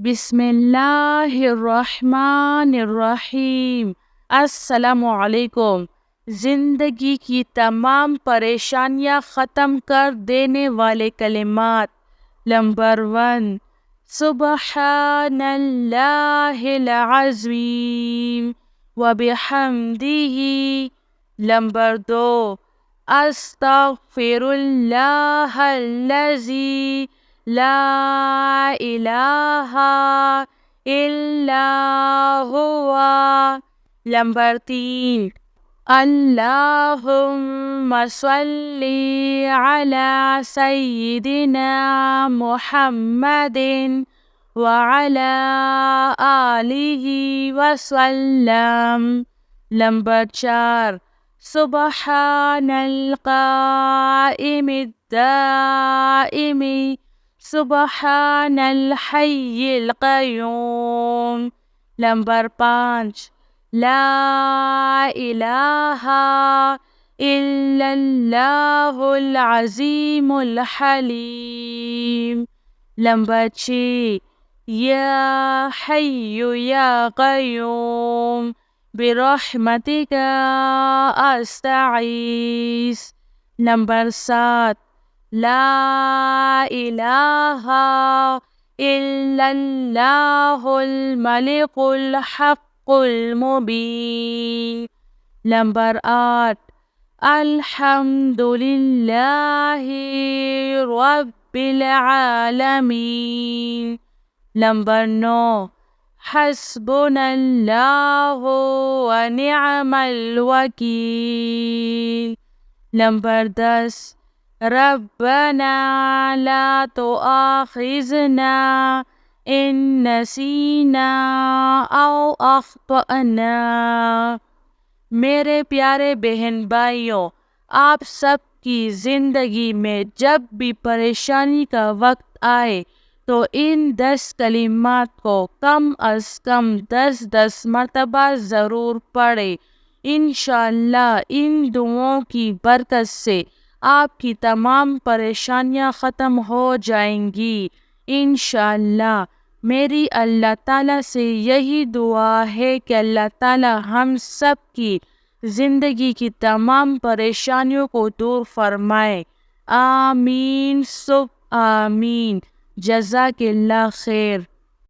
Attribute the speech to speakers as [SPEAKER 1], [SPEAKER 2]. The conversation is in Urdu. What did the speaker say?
[SPEAKER 1] بسم اللہ الرحمن الرحیم۔ السلام علیکم۔ زندگی کی تمام پریشانیاں ختم کر دینے والے کلمات۔ نمبر 1، سبحان اللہ العظیم وبحمدہ۔ نمبر 2، استغفر اللہ الذی لا الہ الا ہوا۔ نمبر 3، اللہم صلی علی سیدنا محمد وعلی آلہ وسلم۔ نمبر 4، سبحان القائم الدائم سبحان الحی القیوم۔ نمبر 5، لا الہ الا اللہ العظیم الحلیم۔ نمبر 6، یا حی یا قیوم برحمتک استغیث۔ نمبر 7، لا الہ الا اللہ الملک الحق المبین۔ نمبر 8، الحمد للہ رب العالمین۔ نمبر 9، حسبنا اللہ ونعم الوکیل۔ نمبر 10، ربنا لا تؤاخذنا ان نسینا او اخطأنا۔ میرے پیارے بہن بھائیوں، آپ سب کی زندگی میں جب بھی پریشانی کا وقت آئے تو ان 10 کلمات کو کم از کم 10 مرتبہ ضرور پڑھیں۔ انشاءاللہ ان دعاؤں کی برکت سے آپ کی تمام پریشانیاں ختم ہو جائیں گی انشاءاللہ۔ میری اللہ تعالیٰ سے یہی دعا ہے کہ اللہ تعالیٰ ہم سب کی زندگی کی تمام پریشانیوں کو دور فرمائے۔ آمین سب آمین۔ جزاک اللہ خیر۔